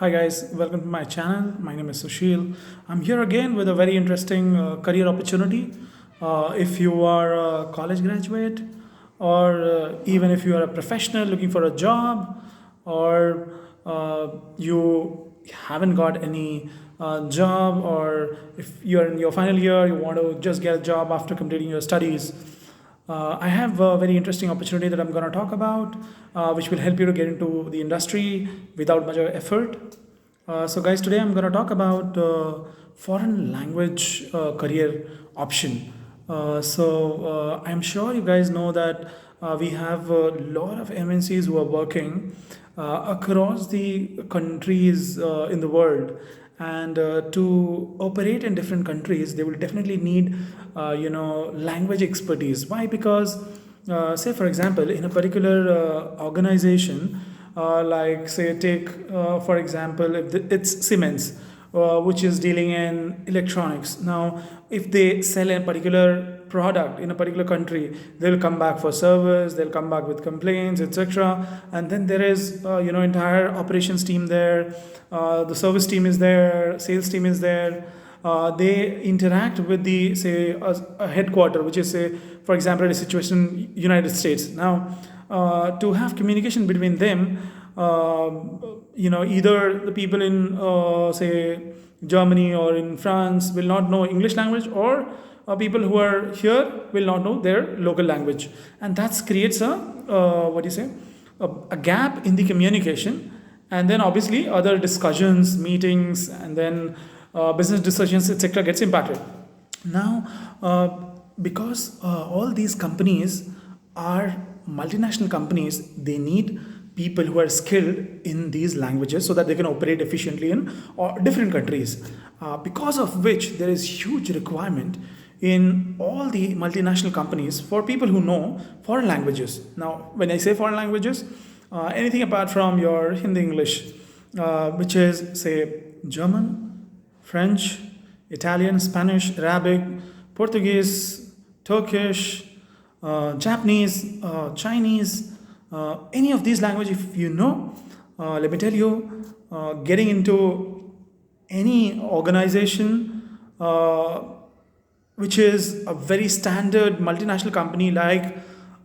Hi guys, welcome to my channel. My name is Sushil. I'm here again with a very interesting career opportunity. If you are a college graduate, or even if you are a professional looking for a job, or you haven't got any job, or if you're in your final year, you want to just get a job after completing your studies, I have a very interesting opportunity that I'm going to talk about, which will help you to get into the industry without much of effort. So, guys, today I'm going to talk about foreign language career option. I'm sure you guys know that we have a lot of MNCs who are working across the countries in the world, and to operate in different countries they will definitely need language expertise. Why? Because say for example, in a particular organization, like say take for example, if it's Siemens, which is dealing in electronics. Now if they sell a particular product in a particular country, they'll come back for service, they'll come back with complaints, etc. And then there is entire operations team there, the service team is there, sales team is there. They interact with the say a headquarter, which is say for example a situation United States. Now to have communication between them, either the people in say Germany or in France will not know English language, or people who are here will not know their local language, and that creates a what do you say, a gap in the communication. And then obviously other discussions, meetings, and then business decisions, etc., gets impacted. Now because all these companies are multinational companies, they need people who are skilled in these languages so that they can operate efficiently in different countries, because of which there is huge requirement in all the multinational companies for people who know foreign languages. Now when I say foreign languages, anything apart from your Hindi English, which is say German, French, Italian, Spanish, Arabic, Portuguese, Turkish, Japanese, Chinese, any of these languages, if you know, let me tell you, getting into any organization which is a very standard multinational company like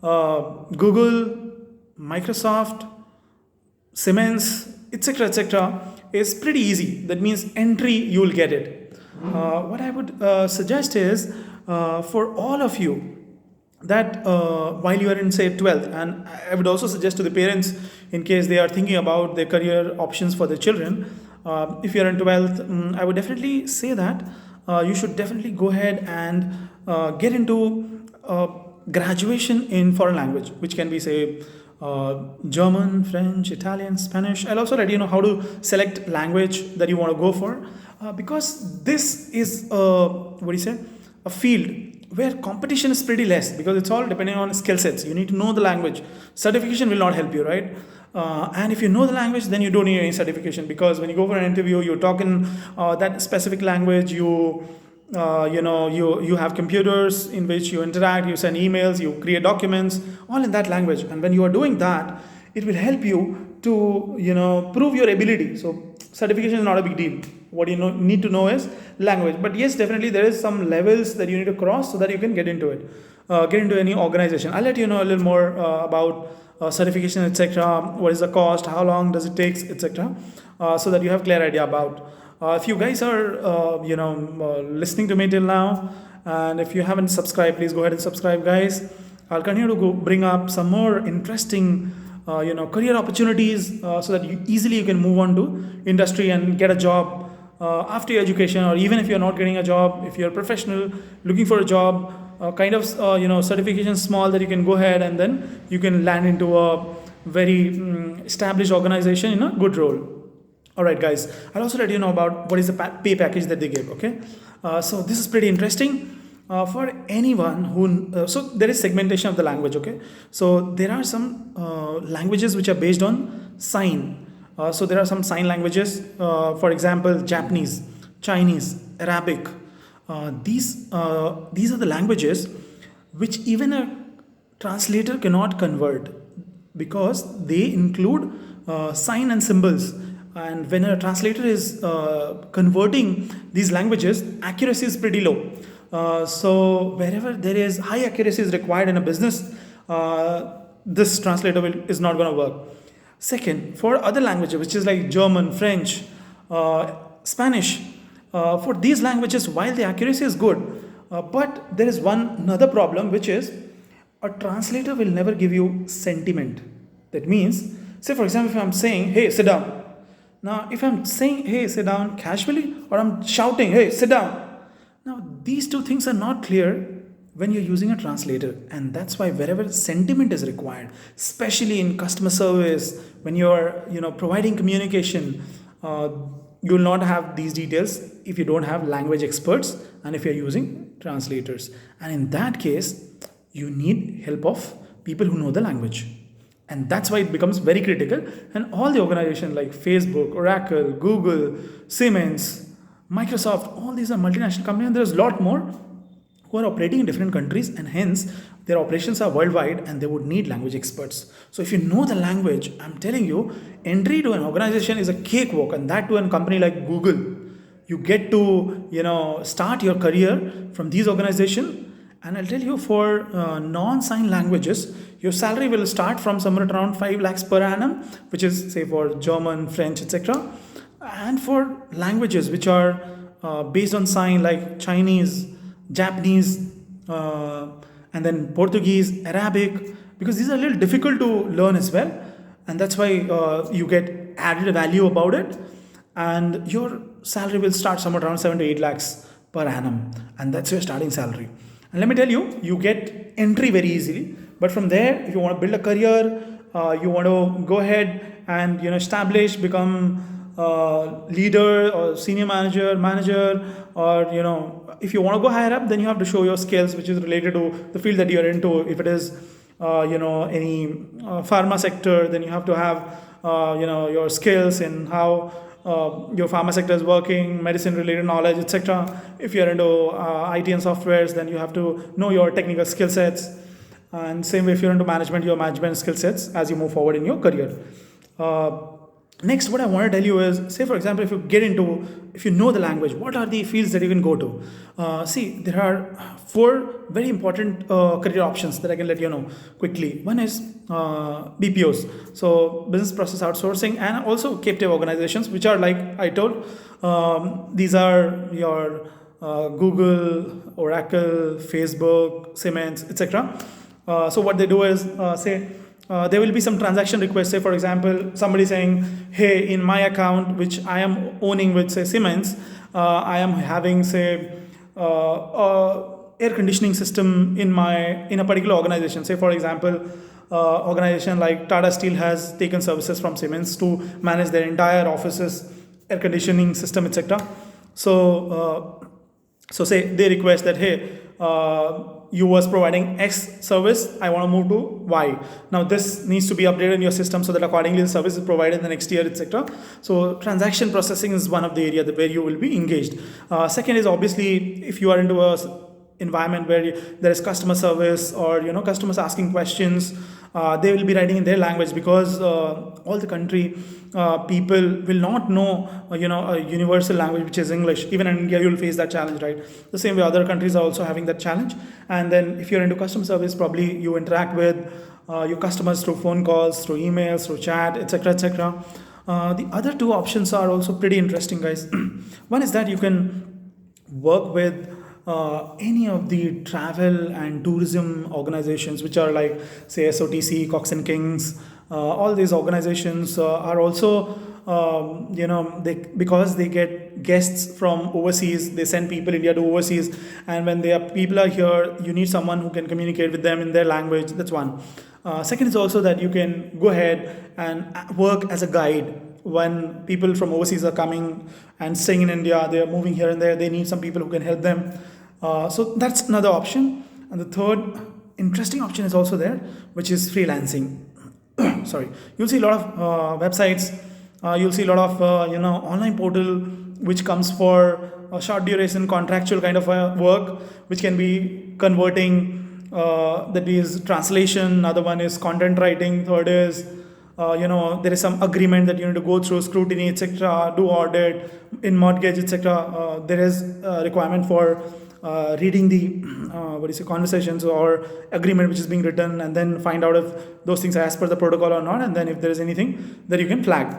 Google, Microsoft, Siemens, etc., etc., is pretty easy. That means entry, you will get it. What I would suggest is for all of you that while you are in say 12th, and I would also suggest to the parents in case they are thinking about their career options for their children, if you are in 12th, I would definitely say that you should definitely go ahead and get into graduation in foreign language, which can be say German, French, Italian, Spanish. I'll also let you know how to select language that you want to go for, because this is what do you say, a field where competition is pretty less, because it's all depending on skill sets. You need to know the language. Certification will not help you, right? And if you know the language, then you don't need any certification, because when you go for an interview, you're talking that specific language. You have computers in which you interact, you send emails, you create documents, all in that language. And when you are doing that, it will help you to prove your ability. So certification is not a big deal. What you need to know is language. But yes, definitely there is some levels that you need to cross so that you can get into it, get into any organization. I'll let you know a little more about certification, etc., what is the cost, how long does it take, etc., so that you have clear idea about. If you guys are listening to me till now, and if you haven't subscribed, please go ahead and subscribe, guys. I'll continue to bring up some more interesting career opportunities, so that you can move on to industry and get a job after your education, or even if you're not getting a job, if you're a professional looking for a job, kind of certification small, that you can go ahead and then you can land into a very established organization in a good role. All right, guys, I'll also let you know about what is the pay package that they give. Okay, so this is pretty interesting for anyone who. So there is segmentation of the language. Okay, so there are some languages which are based on sign. So there are some sign languages. For example, Japanese, Chinese, Arabic. These are the languages which even a translator cannot convert, because they include sign and symbols. and when a translator is converting these languages, accuracy is pretty low. So wherever there is high accuracy is required in a business, this translator is not going to work. Second, for other languages, which is like German, French, Spanish, for these languages, while the accuracy is good, but there is one another problem, which is a translator will never give you sentiment. That means, say for example, if I'm saying, "Hey, sit down." Now, if I'm saying, "Hey, sit down" casually, or I'm shouting, "Hey, sit down," now these two things are not clear when you're using a translator, and that's why wherever sentiment is required, especially in customer service, when you're providing communication, you will not have these details if you don't have language experts and if you're using translators. And in that case, you need help of people who know the language. And that's why it becomes very critical. And all the organizations like Facebook, Oracle, Google, Siemens, Microsoft, all these are multinational companies, and there's a lot more who are operating in different countries, and hence their operations are worldwide, and they would need language experts. So if you know the language, I'm telling you, entry to an organization is a cakewalk, and that to a company like Google. You get to start your career from these organizations. And I'll tell you, for non-sign languages, your salary will start from somewhere around 5 lakhs per annum, which is say for German, French, etc. And for languages which are based on sign, like Chinese, Japanese, and then Portuguese, Arabic, because these are a little difficult to learn as well, and that's why you get added value about it, and your salary will start somewhere around 7 to 8 lakhs per annum, and that's your starting salary. And let me tell you, you get entry very easily, but from there, if you want to build a career, you want to go ahead and establish, become leader or senior manager, or if you want to go higher up, then you have to show your skills which is related to the field that you're into. If it is any pharma sector, then you have to have your skills in how your pharma sector is working, medicine related knowledge, etc. If you're into IT and softwares, then you have to know your technical skill sets, and same way if you're into management, your management skill sets as you move forward in your career. Next, what I want to tell you is, say for example, if you know the language, what are the fields that you can go to? See, there are 4 very important career options that I can let you know quickly. One is BPOs, so business process outsourcing, and also captive organizations, which are like I told, these are your Google, Oracle, Facebook, Siemens, etc. So what they do is, there will be some transaction requests. Say for example, somebody saying, "Hey, in my account which I am owning with say Siemens, I am having say air conditioning system in a particular organization." Say for example, organization like Tata Steel has taken services from Siemens to manage their entire offices air conditioning system, etc. So say they request that, "Hey, you was providing X service, I want to move to Y. Now this needs to be updated in your system so that accordingly the service is provided in the next year, etc." So transaction processing is one of the area where you will be engaged. Second is obviously if you are into a environment where there is customer service, or customers asking questions, they will be writing in their language, because all the country people will not know a universal language which is English. Even in India you will face that challenge, right? The same way other countries are also having that challenge. And then if you're into customer service, probably you interact with your customers through phone calls, through emails, through chat, etc., etc. The other 2 options are also pretty interesting, guys. One is that you can work with any of the travel and tourism organizations, which are like say SOTC, Cox and Kings. All these organizations are also because they get guests from overseas, they send people India to overseas, and when people are here, you need someone who can communicate with them in their language. That's one. Second is also that you can go ahead and work as a guide. When people from overseas are coming and staying in India, they are moving here and there, they need some people who can help them. So that's another option. And the third interesting option is also there, which is freelancing. Sorry, you'll see a lot of websites, you'll see a lot of online portal which comes for a short duration contractual kind of work, which can be converting, that is translation. Another one is content writing. Third is there is some agreement that you need to go through scrutiny, etc., do audit in mortgage, etc. There is a requirement for reading the conversations or agreement which is being written, and then find out if those things are as per the protocol or not, and then if there is anything that you can flag.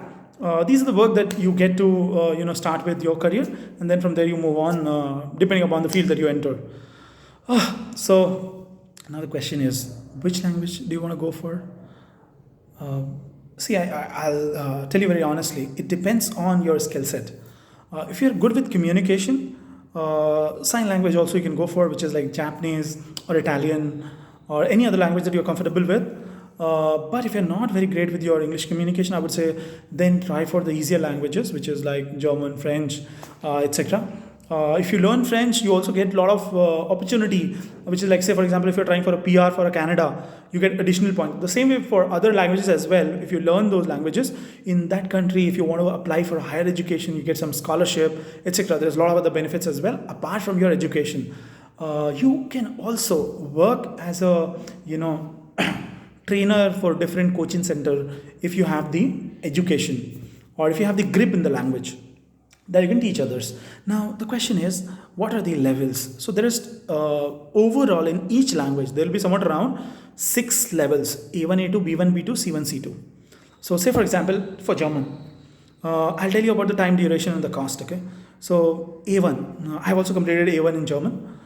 These are the work that you get to start with your career, and then from there you move on depending upon the field that you enter. So now the question is, which language do you want to go for? See, I'll tell you very honestly, it depends on your skill set. If you're good with communication, sign language also you can go for, which is like Japanese or Italian or any other language that you're comfortable with. But if you're not very great with your English communication, I would say then try for the easier languages, which is like German, French, etc. If you learn French, you also get a lot of opportunity, which is like, say, for example, if you're trying for a PR for a Canada, you get additional points. The same way for other languages as well. If you learn those languages in that country, if you want to apply for higher education, you get some scholarship, etc. There's a lot of other benefits as well, apart from your education. You can also work as a, trainer for different coaching center if you have the education or if you have the grip in the language that you can teach others. Now, the question is, what are the levels? So there is overall in each language, there will be somewhat around 6 levels: A1, A2, B1, B2, C1, C2. So say, for example, for German, I'll tell you about the time duration and the cost, okay? So A1, I've also completed A1 in German.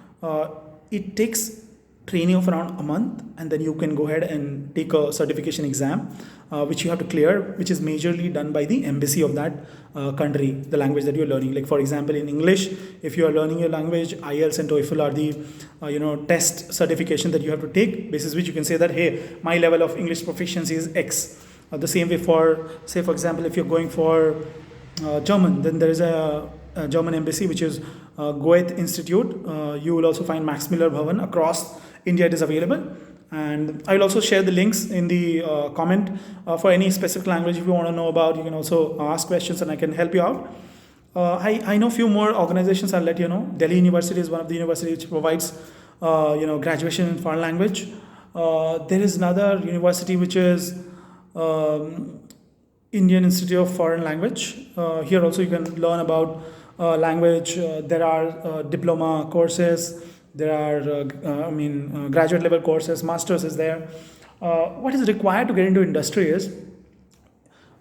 It takes training of around a month, and then you can go ahead and take a certification exam, which you have to clear, which is majorly done by the embassy of that country, the language that you're learning. Like, for example, in English, if you are learning your language, IELTS and TOEFL are the test certification that you have to take, basis which you can say that, hey, my level of English proficiency is X. The same way for, say, for example, if you're going for German, then there is a German embassy, which is Goethe Institute. You will also find Max Miller Bhavan across India. It is available, and I will also share the links in the comment for any specific language. If you want to know about, you can also ask questions and I can help you out. I know few more organizations. I'll let you know. Delhi University is one of the universities which provides graduation in foreign language. There is another university which is Indian Institute of Foreign Language. Here also you can learn about language. There are diploma courses. There are graduate level courses. Masters is there. What is required to get into industry is,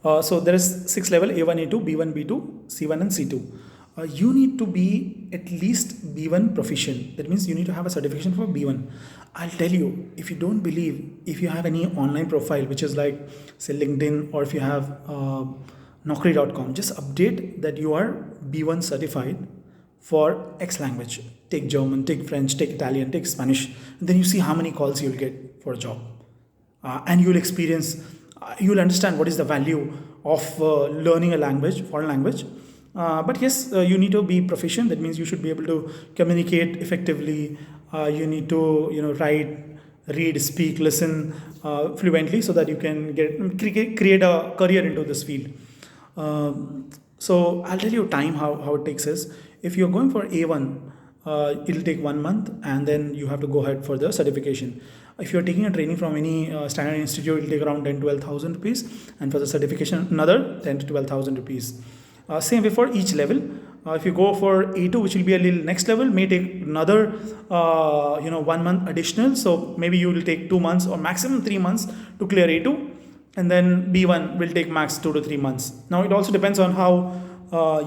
so there is 6 level: A1, A2, B1, B2, C1 and C2. You need to be at least B1 proficient. That means you need to have a certification for B1. I'll tell you, if you don't believe, if you have any online profile, which is like, say, LinkedIn, or if you have Naukri.com, just update that you are B1 certified for X language. Take German, take French, take Italian, take Spanish. And then you see how many calls you'll get for a job. And you'll experience, you'll understand what is the value of learning a language, foreign language. But yes, you need to be proficient. That means you should be able to communicate effectively. You need to, write, read, speak, listen fluently, so that you can create a career into this field. So I'll tell you time how it takes is, if you're going for A1, it'll take 1 month, and then you have to go ahead for the certification. If you're taking a training from any standard institute, it'll take around 10,000-12,000 rupees, and for the certification, another 10,000 to 12,000 rupees. Same way for each level. If you go for A2, which will be a little next level, may take another 1 month additional. So maybe you will take 2 months or maximum 3 months to clear A2, and then B1 will take max 2 to 3 months. Now it also depends on how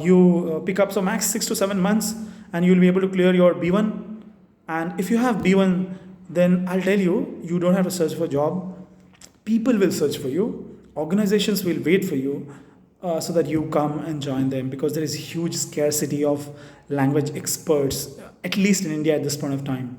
you pick up. So max 6 to 7 months, and you will be able to clear your B1. And if you have B1, then I'll tell you, you don't have to search for a job. People will search for you. Organizations will wait for you. So that you come and join them, because there is huge scarcity of language experts, at least in India at this point of time.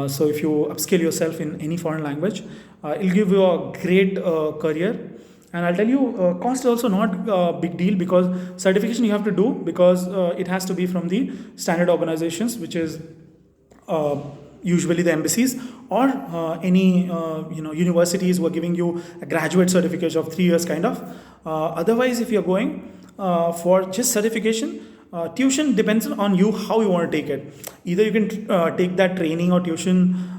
So if you upskill yourself in any foreign language, it'll give you a great career. And I'll tell you, cost is also not a big deal, because certification you have to do, because it has to be from the standard organizations, which is usually the embassies, or any universities who are giving you a graduate certificate of 3 years kind of. Otherwise, if you're going for just certification, Tuition depends on you how you want to take it. Either you can take that training or tuition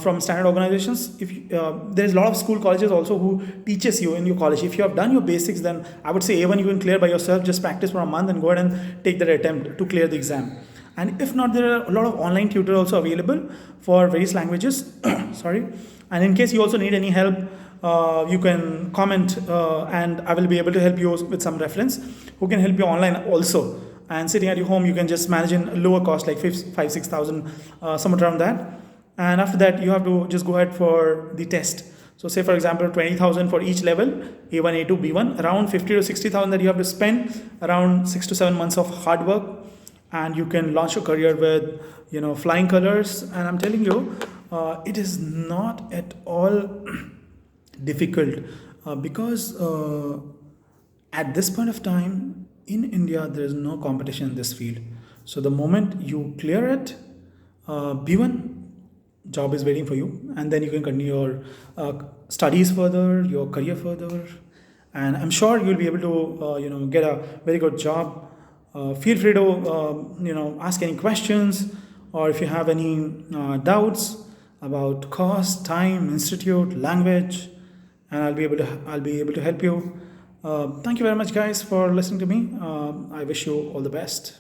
from standard organizations. If there's a lot of school colleges also who teaches you in your college. If you have done your basics, then I would say A1 you can clear by yourself. Just practice for a month and go ahead and take that attempt to clear the exam. And if not, there are a lot of online tutors also available for various languages. Sorry. And in case you also need any help, you can comment and I will be able to help you with some reference who can help you online also. And sitting at your home, you can just manage in lower cost, like 6,000, somewhat around that. And after that, you have to just go ahead for the test. So say for example, 20,000 for each level, A1, A2, B1, around 50 to 60,000 that you have to spend, around 6 to 7 months of hard work, and you can launch your career with, flying colors. And I'm telling you, it is not at all difficult because at this point of time in India, there is no competition in this field. So the moment you clear it, B1 job is waiting for you, and then you can continue your studies further, your career further, and I'm sure you'll be able to get a very good job. Feel free to ask any questions, or if you have any doubts about cost, time, institute, language, and I'll be able to help you. Thank you very much, guys, for listening to me. I wish you all the best.